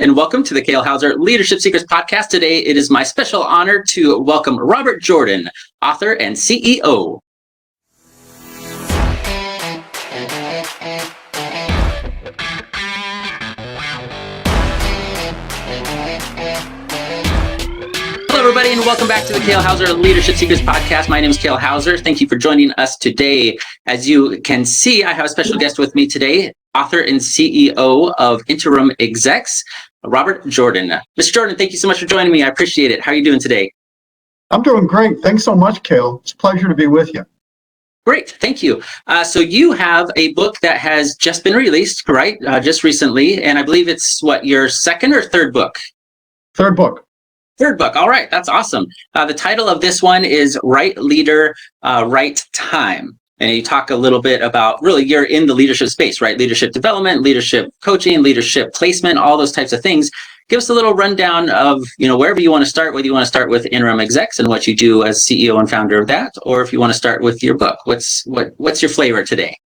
And welcome to the Kale Houser Leadership Secrets podcast. Today, it is my special honor to welcome Robert Jordan, author and CEO. Hello, everybody, and welcome back to the Kale Houser Leadership Secrets podcast. My name is Kale Houser. Thank you for joining us today. As you can see, I have a special guest with me today, author and CEO of InterimExecs, Robert Jordan. Mr. Jordan, thank you so much for joining me. I appreciate it. How are you doing today? I'm doing great. Thanks so much, Kale. It's a pleasure to be with you. Great. Thank you. So you have a book that has just been released, right? Just recently. And I believe it's your second or third book? Third book. Third book. All right. That's awesome. The title of this one is Right Leader, Right Time. And you talk a little bit about, really, you're in the leadership space, right? Leadership development, leadership coaching, leadership placement, all those types of things. Give us a little rundown of, wherever you want to start, whether you want to start with InterimExecs and what you do as CEO and founder of that, or if you want to start with your book. What's your flavor today?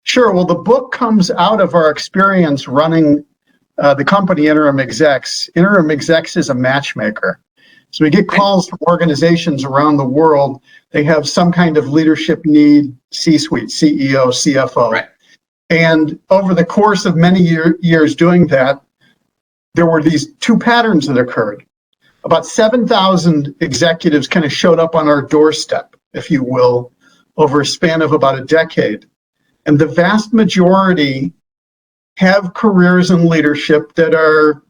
Sure. Well, the book comes out of our experience running the company InterimExecs. InterimExecs is a matchmaker. So we get calls from organizations around the world. They have some kind of leadership need, C-suite, CEO, CFO. Right. And over the course of many years doing that, there were these two patterns that occurred. About 7,000 executives kind of showed up on our doorstep, if you will, over a span of about a decade. And the vast majority have careers in leadership that are,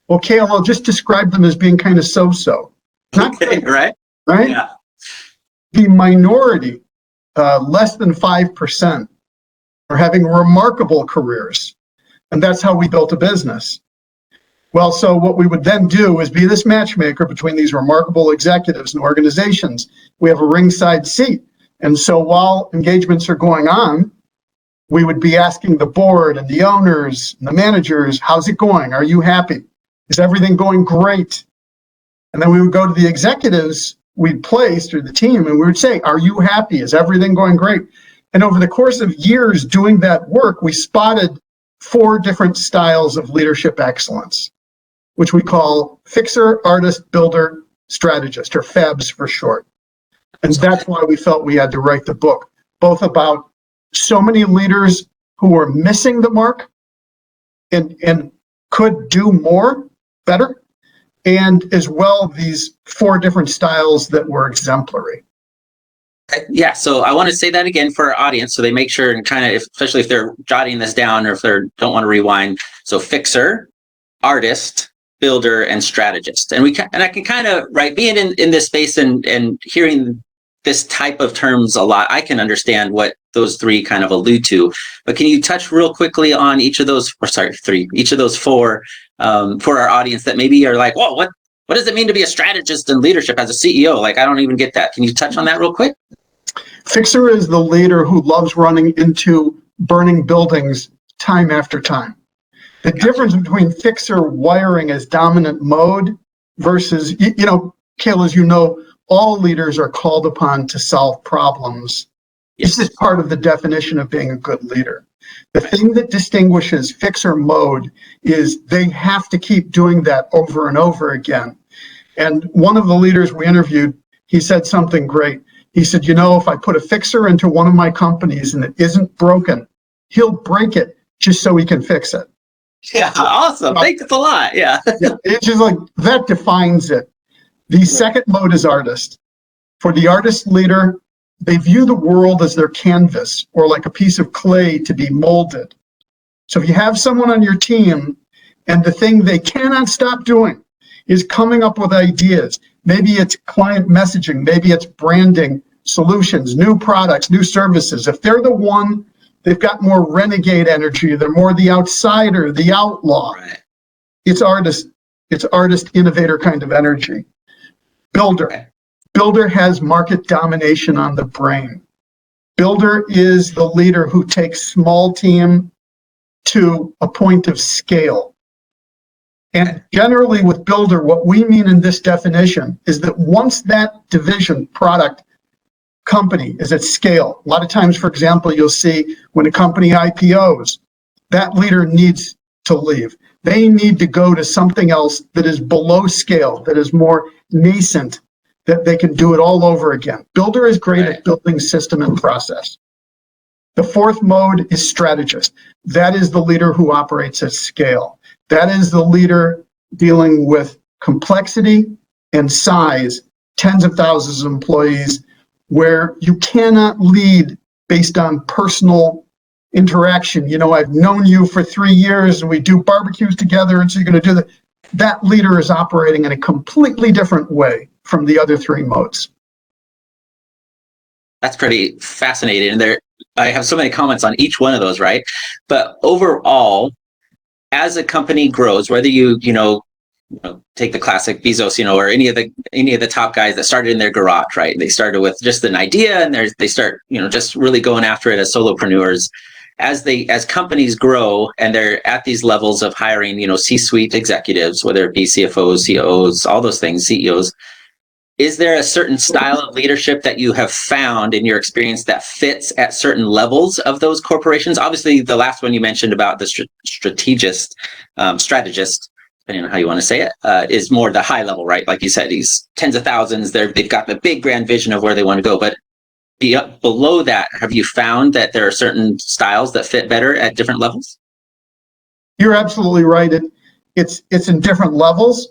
well, Kale, I'll just describe them as being kind of so-so. Not okay, great, right? Right? Yeah. The minority, less than 5%, are having remarkable careers. And that's how we built a business. Well, so what we would then do is be this matchmaker between these remarkable executives and organizations. We have a ringside seat. And so while engagements are going on, we would be asking the board and the owners and the managers, how's it going? Are you happy? Is everything going great? And then we would go to the executives we'd placed or the team and we would say, are you happy? Is everything going great? And over the course of years doing that work, we spotted 4 different styles of leadership excellence, which we call fixer, artist, builder, strategist, or FABS for short. And that's why we felt we had to write the book, both about so many leaders who were missing the mark and could do more, better, and as well these 4 different styles that were exemplary. Yeah, so I want to say that again for our audience so they make sure and kind of, especially if they're jotting this down or if they don't want to rewind. So fixer, artist, builder, and strategist. And I can kind of, right, being in this space and hearing this type of terms a lot, I can understand what those 3 kind of allude to. But can you touch real quickly on each of those, each of those 4 for our audience that maybe are like, whoa, what does it mean to be a strategist in leadership as a CEO? Like, I don't even get that. Can you touch on that real quick? Fixer is the leader who loves running into burning buildings time after time. The difference between fixer wiring as dominant mode versus, Kale, as you know, all leaders are called upon to solve problems. Yes. This is part of the definition of being a good leader. The thing that distinguishes fixer mode is they have to keep doing that over and over again. And one of the leaders we interviewed, he said something great. He said, if I put a fixer into one of my companies and it isn't broken, he'll break it just so he can fix it. Yeah, awesome. Thanks a lot. Yeah. It's just like, that defines it. The second mode is artist. For the artist leader, they view the world as their canvas or like a piece of clay to be molded. So if you have someone on your team and the thing they cannot stop doing is coming up with ideas, maybe it's client messaging, maybe it's branding, solutions, new products, new services. If they're the one, they've got more renegade energy, they're more the outsider, the outlaw. Right. It's artist, innovator kind of energy. Builder. Okay. Builder has market domination on the brain. Builder is the leader who takes small team to a point of scale. And generally with builder, what we mean in this definition is that once that division, product, company is at scale, a lot of times, for example, you'll see when a company IPOs, that leader needs to leave. They need to go to something else that is below scale, that is more nascent, that they can do it all over again. Builder is great at building system and process. The fourth mode is strategist. That is the leader who operates at scale. That is the leader dealing with complexity and size, tens of thousands of employees, where you cannot lead based on personal interaction. You know, I've known you for 3 years and we do barbecues together, and so you're going to do that. That leader is operating in a completely different way from the other three modes. That's pretty fascinating. And I have so many comments on each one of those, right? But overall, as a company grows, whether you take the classic Bezos, or any of the top guys that started in their garage, right? They started with just an idea, and they start, just really going after it as solopreneurs. As companies grow and they're at these levels of hiring, C-suite executives, whether it be CFOs, COOs, all those things, CEOs, is there a certain style of leadership that you have found in your experience that fits at certain levels of those corporations? Obviously, the last one you mentioned about the strategist, depending on how you want to say it, is more the high level, right? Like you said, he's tens of thousands. They've got the big grand vision of where they want to go. But below that, have you found that there are certain styles that fit better at different levels? You're absolutely right. It's in different levels.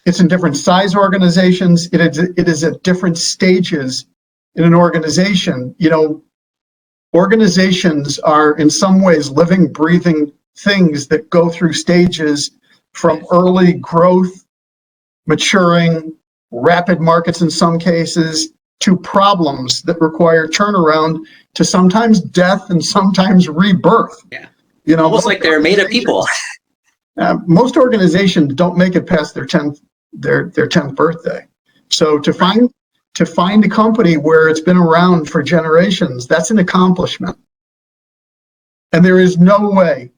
It's in different size organizations. It is at different stages in an organization. Organizations are in some ways living, breathing things that go through stages from early growth, maturing, rapid markets in some cases, to problems that require turnaround, to sometimes death and sometimes rebirth. Yeah. Almost like they're made of people. Most organizations don't make it past their 10th birthday. So to find a company where it's been around for generations, that's an accomplishment. And there is no way.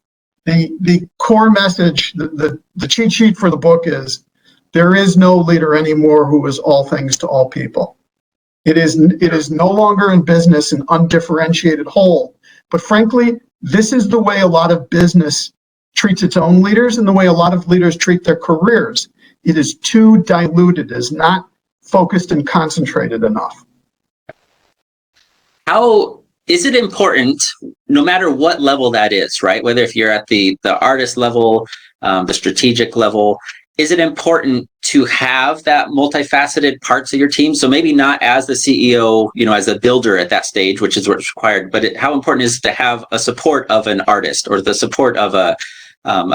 The core message, the cheat sheet for the book is, there is no leader anymore who is all things to all people. It is no longer in business an undifferentiated whole. But frankly, this is the way a lot of business treats its own leaders and the way a lot of leaders treat their careers. It is too diluted, it is not focused and concentrated enough. How is it important, no matter what level that is, right? Whether if you're at the artist level, the strategic level, is it important to have that multifaceted parts of your team? So maybe not as the CEO, as a builder at that stage, which is what's required, but how important is it to have a support of an artist or the support of a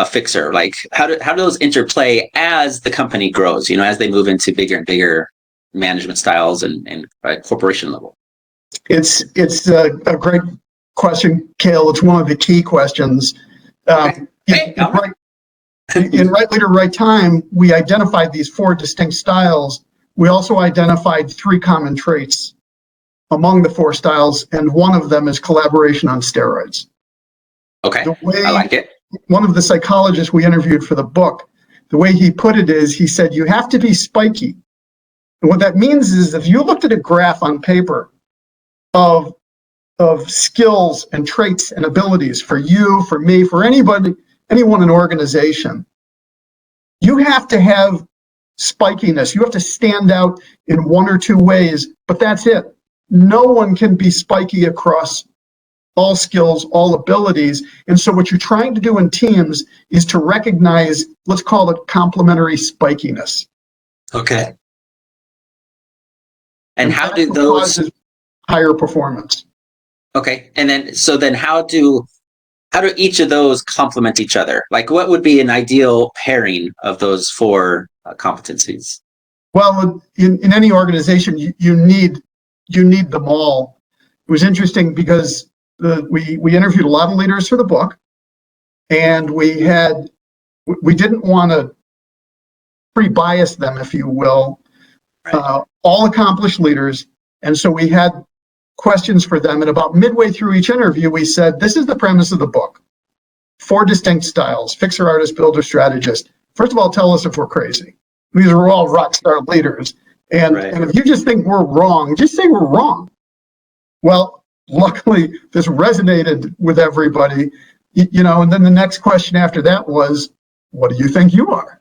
fixer? Like how do those interplay as the company grows, as they move into bigger and bigger management styles and corporation level? It's a great question, Kale. It's one of the key questions. Okay. In Right Leader, Right Time, we identified these 4 distinct styles. We also identified 3 common traits among the 4 styles, and one of them is collaboration on steroids. Okay, I like it. One of the psychologists we interviewed for the book, the way he put it is, he said, you have to be spiky. And what that means is, if you looked at a graph on paper of skills and traits and abilities for you, for me, for anybody, anyone in an organization, you have to have spikiness. You have to stand out in 1 or 2 ways, but that's it. No one can be spiky across all skills, all abilities. And so what you're trying to do in teams is to recognize, let's call it complementary spikiness. Okay. And how do those higher performance? Okay. And then how do each of those complement each other? Like, what would be an ideal pairing of those 4 competencies? Well, in any organization, you need them all. It was interesting because we interviewed a lot of leaders for the book, and we didn't want to pre-bias them, if you will, right. All accomplished leaders. And so we had questions for them, and about midway through each interview, we said, this is the premise of the book. 4 distinct styles: fixer, artist, builder, strategist. First of all, tell us if we're crazy. These are all rock star leaders. And if you just think we're wrong, just say we're wrong. Well, luckily, this resonated with everybody, and then the next question after that was, what do you think you are?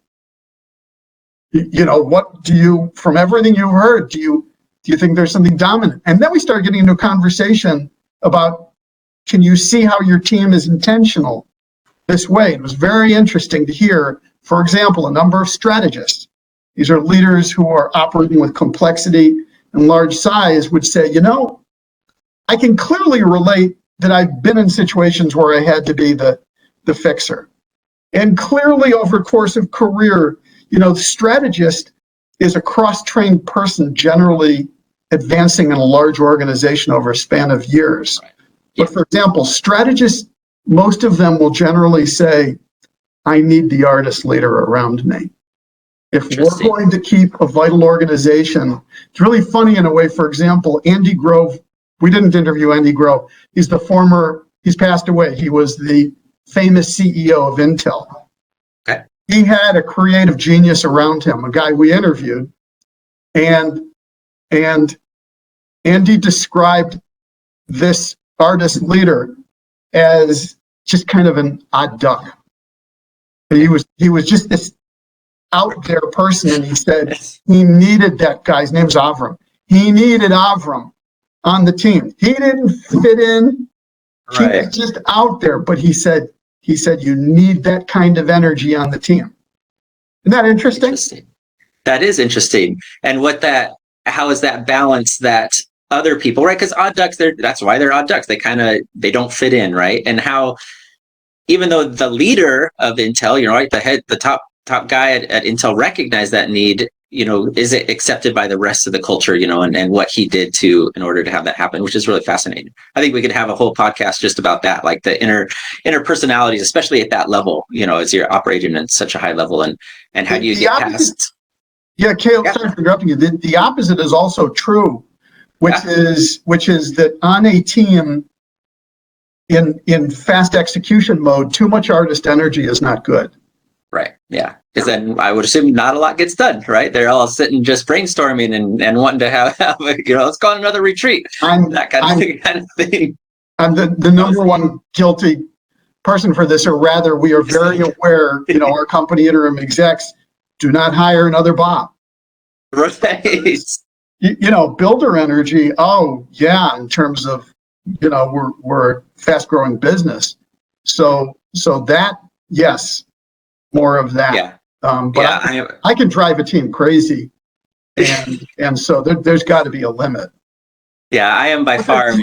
What do you, from everything you've heard, do you think there's something dominant? And then we start getting into a conversation about, can you see how your team is intentional this way? It was very interesting to hear, for example, a number of strategists. These are leaders who are operating with complexity and large size would say, I can clearly relate that I've been in situations where I had to be the fixer. And clearly over the course of career, the strategist is a cross-trained person generally advancing in a large organization over a span of years. Right. But for example, strategists, most of them will generally say, I need the artist leader around me. If we're going to keep a vital organization, it's really funny in a way. For example, Andy Grove, we didn't interview Andy Grove. He's passed away. He was the famous CEO of Intel. Okay. He had a creative genius around him, a guy we interviewed, and Andy described this artist leader as just kind of an odd duck. He was just this out there person, and he said he needed that guy's name's Avram. He needed Avram on the team. He didn't fit in. Right. He was just out there, but he said you need that kind of energy on the team. Isn't that interesting? That is interesting. And how is that balance that other people, right? Because odd ducks, that's why they're odd ducks. They don't fit in, right? And how, even though the leader of Intel, right, the top guy at Intel recognized that need, is it accepted by the rest of the culture, and what he did in order to have that happen, which is really fascinating. I think we could have a whole podcast just about that, like the inner personalities, especially at that level, as you're operating at such a high level, and how do you get past? Yeah, Kale, sorry for interrupting you. The opposite is also true, which is that on a team in fast execution mode, too much artist energy is not good. Right. Yeah. Because then I would assume not a lot gets done, right? They're all sitting just brainstorming and wanting to have let's go on another retreat. That kind of thing. I'm the number one guilty person for this, or rather, we are very aware, our company InterimExecs do not hire another Bob. Right. Builder energy. Oh yeah, in terms of, we're a fast growing business. So that, yes. More of that. Yeah. But I can drive a team crazy, and so there's got to be a limit. Yeah, I am by far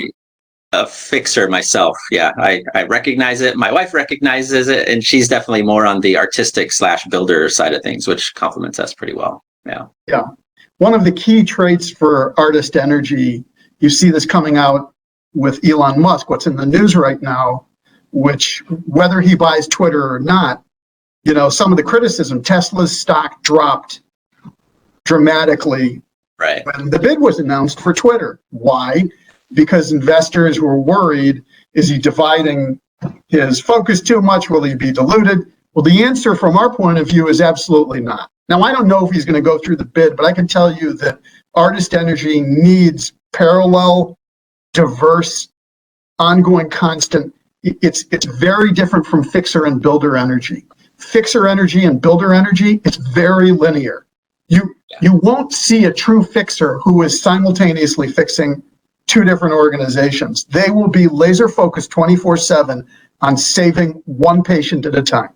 a fixer myself. Yeah, I recognize it. My wife recognizes it, and she's definitely more on the artistic / builder side of things, which complements us pretty well. Yeah. Yeah. One of the key traits for artist energy, you see this coming out with Elon Musk. What's in the news right now, which whether he buys Twitter or not. Some of the criticism, Tesla's stock dropped dramatically when the bid was announced for Twitter. Why? Because investors were worried, is he dividing his focus too much? Will he be diluted? Well, the answer from our point of view is absolutely not. Now, I don't know if he's going to go through the bid, but I can tell you that artist energy needs parallel, diverse, ongoing, constant. It's very different from fixer and builder energy. Fixer energy and builder energy, it's very linear. You won't see a true fixer who is simultaneously fixing two different organizations. They will be laser focused 24/7 on saving one patient at a time.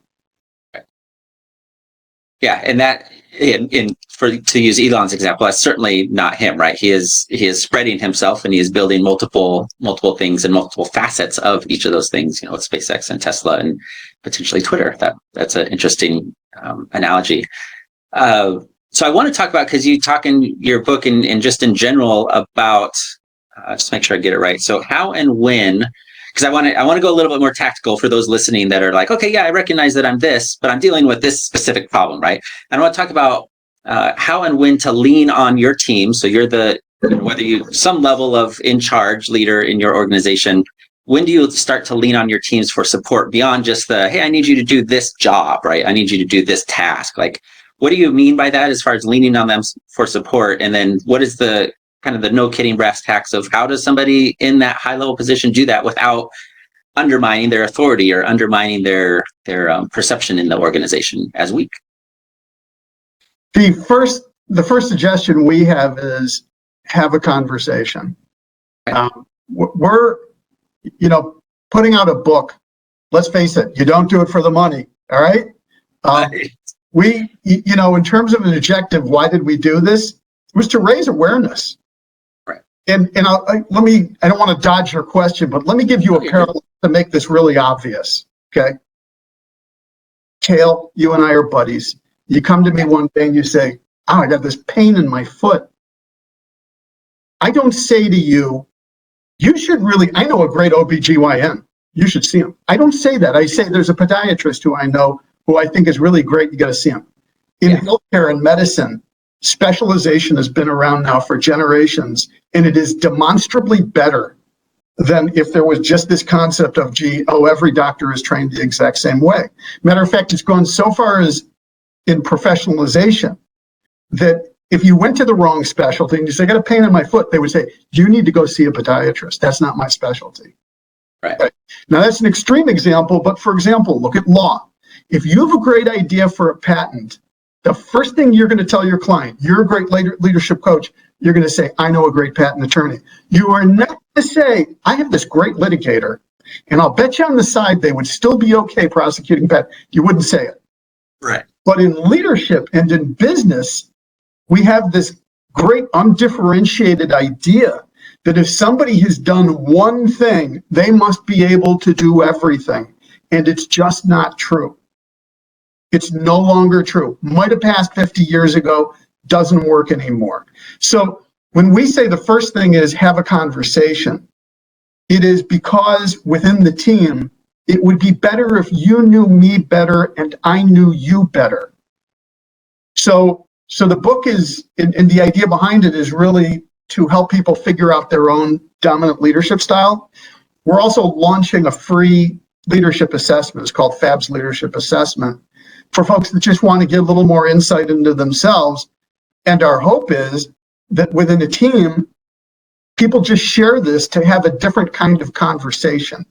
Yeah, and that to use Elon's example, that's certainly not him, right? He is spreading himself, and he is building multiple things and multiple facets of each of those things. With SpaceX and Tesla and potentially Twitter. That's an interesting analogy. So I want to talk about, because you talk in your book and just in general about just make sure I get it right. So how and when. Because I want to go a little bit more tactical for those listening that are like, okay, yeah, I recognize that I'm this, but I'm dealing with this specific problem, right? And I want to talk about how and when to lean on your team. So you're whether you some level of in charge leader in your organization. When do you start to lean on your teams for support beyond just hey, I need you to do this job, right? I need you to do this task. Like, what do you mean by that as far as leaning on them for support? And then what is the kind of the no kidding brass tacks of how does somebody in that high level position do that without undermining their authority or undermining their perception in the organization as weak. The first suggestion we have is have a conversation. Right. We're, putting out a book. Let's face it, you don't do it for the money. All right. We, in terms of an objective, why did we do this? It was to raise awareness. Right. And I don't want to dodge your question, but let me give you a parallel to make this really obvious. Okay. Kale, you and I are buddies. You come to me one day and you say, I got this pain in my foot. I don't say to you, you should really, I know a great OBGYN. You should see him. I don't say that. I say there's a podiatrist who I know who I think is really great. You got to see him. In healthcare and medicine, specialization has been around now for generations, and it is demonstrably better than if there was just this concept of, every doctor is trained the exact same way. Matter of fact, it's gone so far as in professionalization that if you went to the wrong specialty and you say, I got a pain in my foot, they would say, you need to go see a podiatrist. That's not my specialty. Right. Now, that's an extreme example, but for example, look at law. If you have a great idea for a patent, the first thing you're going to tell your client, you're a great leadership coach, you're going to say, I know a great patent attorney. You are not going to say, I have this great litigator, and I'll bet you on the side they would still be okay prosecuting patent. You wouldn't say it. Right. But in leadership and in business, we have this great undifferentiated idea that if somebody has done one thing, they must be able to do everything. And it's just not true. It's no longer true. Might have passed 50 years ago, doesn't work anymore. So when we say the first thing is have a conversation, it is because within the team, it would be better if you knew me better and I knew you better. So the book is, and the idea behind it is really to help people figure out their own dominant leadership style. We're also launching a free leadership assessment. It's called FABS Leadership Assessment for folks that just want to get a little more insight into themselves. And our hope is that within a team, people just share this to have a different kind of conversation.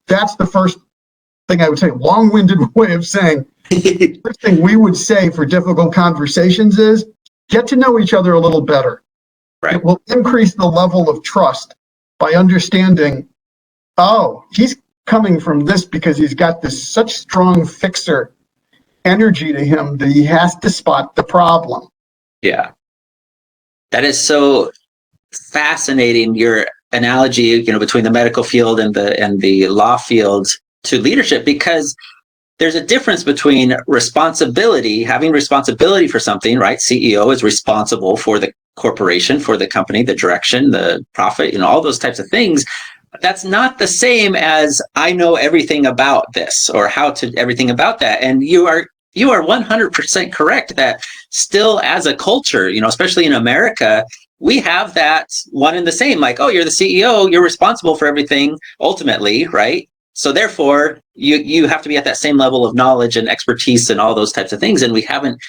That's the first thing I would say, long-winded way of saying, the first thing we would say for difficult conversations is get to know each other a little better. Right. It will increase the level of trust by understanding, oh, he's coming from this because he's got this such strong fixer energy to him that he has to spot the problem. Yeah. That is so fascinating, your analogy, between the medical field and the law field to leadership, because there's a difference between responsibility, having responsibility for something, right? CEO is responsible for the corporation, for the company, the direction, the profit, all those types of things. That's not the same as I know everything about this or how to everything about that. And you are 100% correct that still as a culture, especially in America, we have that one and the same, like, oh, you're the CEO, you're responsible for everything ultimately, right? So therefore, you have to be at that same level of knowledge and expertise and all those types of things. And we haven't,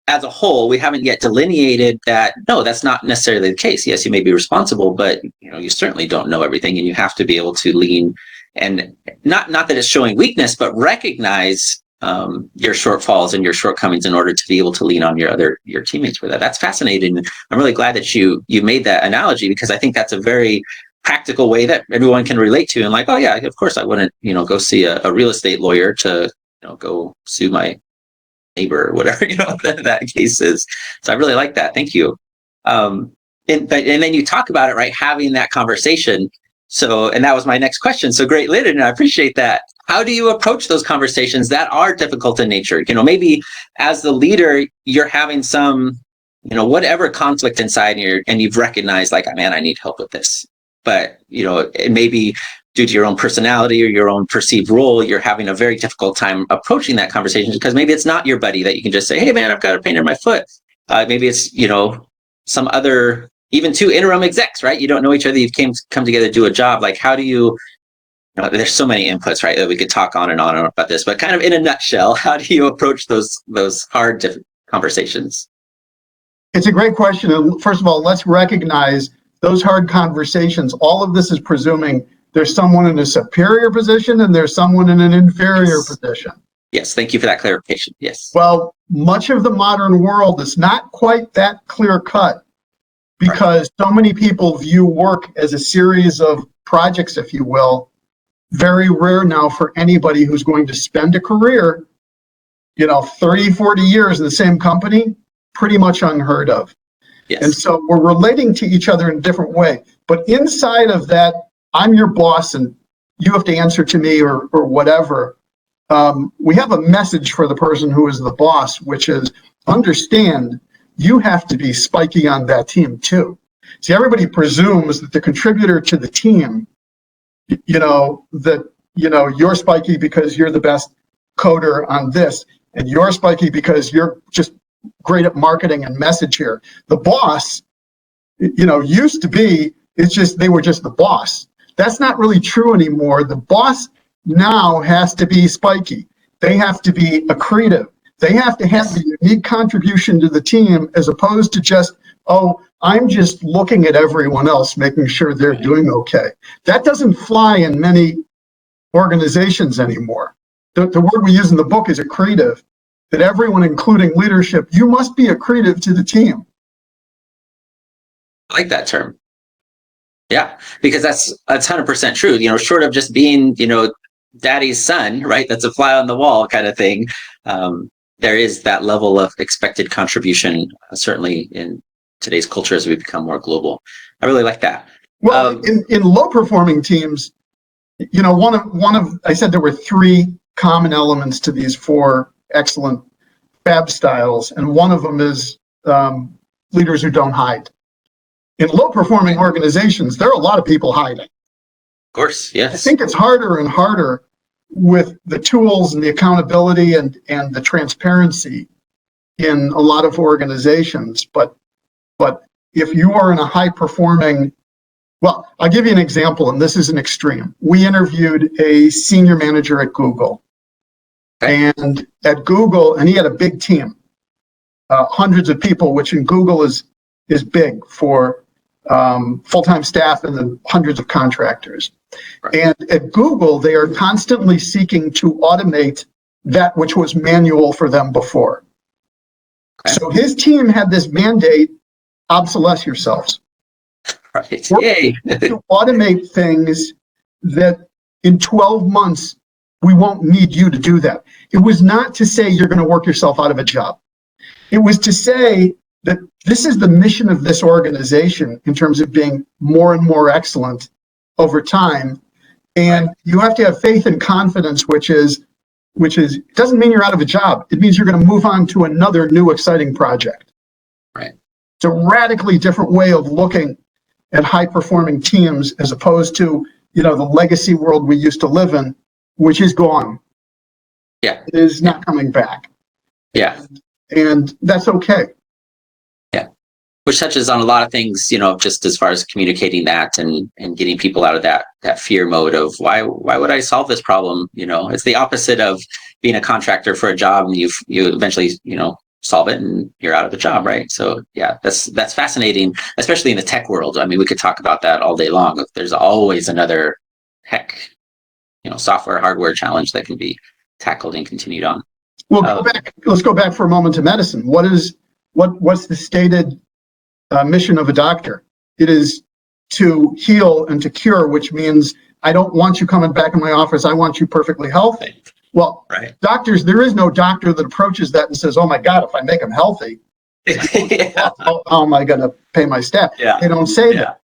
as a whole, we haven't yet delineated that, no, that's not necessarily the case. Yes, you may be responsible, but you certainly don't know everything, and you have to be able to lean and not that it's showing weakness, but recognize your shortfalls and your shortcomings in order to be able to lean on your teammates for that. That's fascinating. I'm really glad that you made that analogy, because I think that's a very practical way that everyone can relate to. And like, oh yeah, of course I wouldn't, go see a real estate lawyer to, go sue my neighbor or whatever, that case is. So I really like that. Thank you. And then you talk about it, right? Having that conversation. So, and that was my next question. So great, Lyndon, I appreciate that. How do you approach those conversations that are difficult in nature? Maybe as the leader, you're having some, whatever conflict inside and you've recognized like, man, I need help with this. But, it may be due to your own personality or your own perceived role, you're having a very difficult time approaching that conversation because maybe it's not your buddy that you can just say, hey, man, I've got a pain in my foot. Maybe it's, some other, even two interim execs, right? You don't know each other. You've come together to do a job. Like, how do you, there's so many inputs, right? That we could talk on and on about this, but kind of in a nutshell, how do you approach those hard conversations? It's a great question. First of all, let's recognize those hard conversations. All of this is presuming There's someone in a superior position and there's someone in an inferior position. Yes, thank you for that clarification. Yes. Well, much of the modern world is not quite that clear cut because so many people view work as a series of projects, if you will. Very rare now for anybody who's going to spend a career, 30, 40 years in the same company, pretty much unheard of. Yes. And so we're relating to each other in a different way. But inside of that, I'm your boss and you have to answer to me or whatever. We have a message for the person who is the boss, which is understand you have to be spiky on that team too. See, everybody presumes that the contributor to the team, you're spiky because you're the best coder on this, and you're spiky because you're just great at marketing and message here. The boss, used to be, they were just the boss. That's not really true anymore. The boss now has to be spiky. They have to be accretive. They have to have the unique contribution to the team as opposed to just, oh, I'm just looking at everyone else, making sure they're doing okay. That doesn't fly in many organizations anymore. The word we use in the book is accretive, that everyone, including leadership, you must be accretive to the team. I like that term. Yeah, because that's 100% true. Short of just being, daddy's son, right? That's a fly on the wall kind of thing. There is that level of expected contribution, certainly in today's culture as we become more global. I really like that. Well, in low performing teams, I said there were 3 common elements to these 4 excellent FABS styles, and one of them is leaders who don't hide. In low performing organizations, there are a lot of people hiding. Of course, yes. I think it's harder and harder with the tools and the accountability and the transparency in a lot of organizations. But if you are in a high performing, well, I'll give you an example, and this is an extreme. We interviewed a senior manager at Google. And at Google, and he had a big team, hundreds of people, which in Google is big for full-time staff and the hundreds of contractors. Right. And at Google, they are constantly seeking to automate that which was manual for them before. Okay. So his team had this mandate, obsolesce yourselves. Right. Yay. To automate things that in 12 months, we won't need you to do that. It was not to say you're going to work yourself out of a job. It was to say that this is the mission of this organization in terms of being more and more excellent over time. And you have to have faith and confidence, which is it doesn't mean you're out of a job. It means you're going to move on to another new exciting project. Right. It's a radically different way of looking at high performing teams as opposed to, the legacy world we used to live in, which is gone. Yeah. It is not coming back. Yeah. And that's okay. Yeah. Which touches on a lot of things, just as far as communicating that and getting people out of that fear mode of why would I solve this problem? It's the opposite of being a contractor for a job and you eventually, solve it and you're out of the job, right? So yeah, that's fascinating, especially in the tech world. I mean, we could talk about that all day long. There's always another software, hardware challenge that can be tackled and continued on. Well, let's go back for a moment to medicine. What's the stated mission of a doctor? It is to heal and to cure, which means I don't want you coming back in my office. I want you perfectly healthy. Well, doctors, there is no doctor that approaches that and says, oh my God, if I make them healthy, how am I going to pay my staff? Yeah. They don't say that.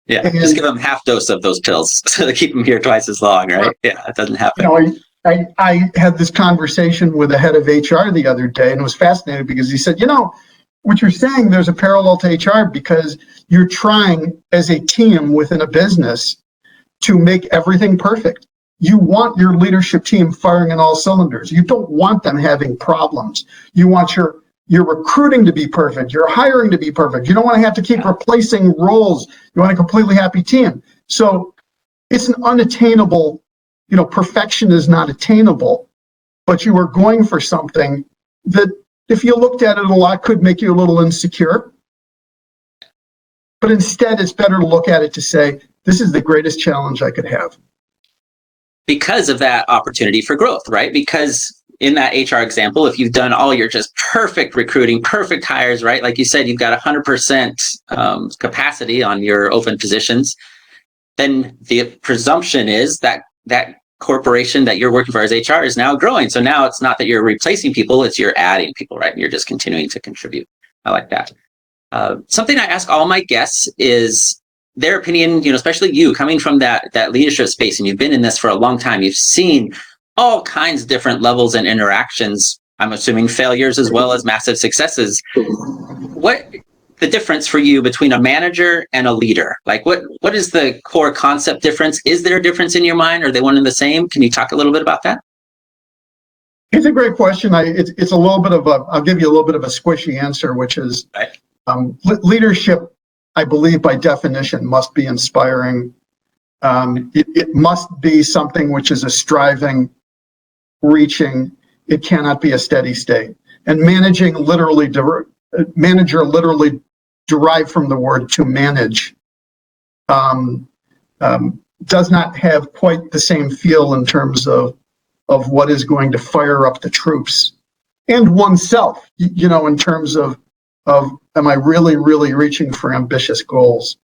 Yeah, and just give them half dose of those pills to keep them here twice as long, right? Yeah, it doesn't happen. I had this conversation with the head of HR the other day, and it was fascinating because he said, what you're saying, there's a parallel to HR because you're trying as a team within a business to make everything perfect. You want your leadership team firing on all cylinders. You don't want them having problems. You want your recruiting to be perfect, your hiring to be perfect. You don't want to have to keep replacing roles. You want a completely happy team. So it's an unattainable, perfection is not attainable, but you are going for something that if you looked at it a lot could make you a little insecure. But instead, it's better to look at it to say, this is the greatest challenge I could have. Because of that opportunity for growth, right? Because in that HR example, if you've done all your just perfect recruiting, perfect hires, right? Like you said, you've got 100% capacity on your open positions, then the presumption is that that corporation that you're working for as HR is now growing. So now it's not that you're replacing people, it's you're adding people, right? You're just continuing to contribute. I like that. Something I ask all my guests is their opinion, especially you coming from that leadership space, and you've been in this for a long time. You've seen all kinds of different levels and interactions. I'm assuming failures as well as massive successes. What the difference for you between a manager and a leader? Like what is the core concept difference? Is there a difference in your mind? Are they one and the same? Can you talk a little bit about that? It's a great question. It's a little bit of I'll give you a little bit of a squishy answer, which is leadership, I believe by definition, must be inspiring. It must be something which is a striving, reaching. It cannot be a steady state. And manager literally derived from the word to manage, does not have quite the same feel in terms of what is going to fire up the troops and oneself, in terms of am I really, really reaching for ambitious goals?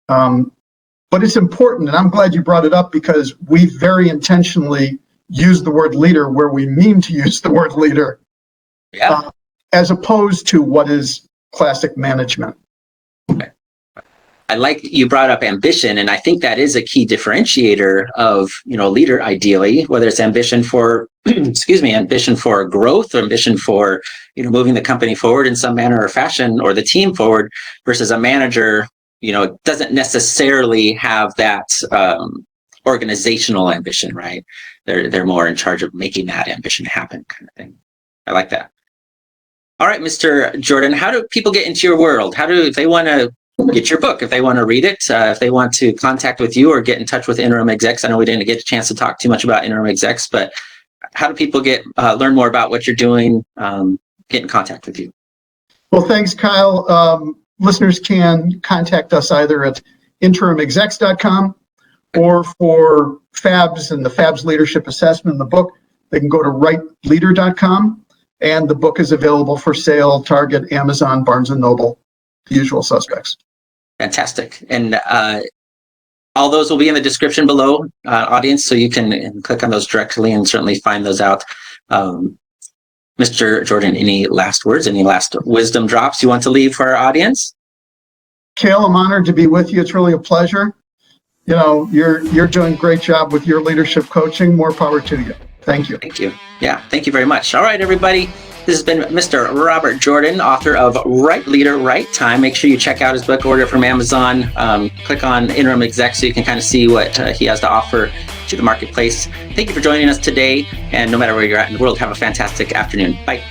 But it's important, and I'm glad you brought it up, because we very intentionally use the word leader where we mean to use the word leader, as opposed to what is classic management. Okay. I like you brought up ambition, and I think that is a key differentiator of a leader. Ideally, whether it's ambition for ambition for growth, or ambition for moving the company forward in some manner or fashion, or the team forward, versus a manager doesn't necessarily have that organizational ambition, right? They're more in charge of making that ambition happen, kind of thing. I like that. All right, Mr. Jordan, how do people get into your world? If they want to get your book, if they want to read it, if they want to contact with you or get in touch with InterimExecs? I know we didn't get a chance to talk too much about InterimExecs, but how do people learn more about what you're doing, get in contact with you? Well, thanks, Kyle. Listeners can contact us either at InterimExecs.com, or for FABS and the FABS Leadership Assessment, the book, they can go to WriteLeader.com, and the book is available for sale, Target, Amazon, Barnes & Noble, the usual suspects. Fantastic. And all those will be in the description below, audience, so you can click on those directly and certainly find those out. Mr. Jordan, any last words, any last wisdom drops you want to leave for our audience? Kale, I'm honored to be with you. It's really a pleasure. You're doing a great job with your leadership coaching. More power to you. Thank you. Thank you. Yeah, thank you very much. All right, everybody. This has been Mr. Robert Jordan, author of Right Leader, Right Time. Make sure you check out his book, order it from Amazon. Click on InterimExecs so you can kind of see what he has to offer to the marketplace. Thank you for joining us today. And no matter where you're at in the world, have a fantastic afternoon. Bye.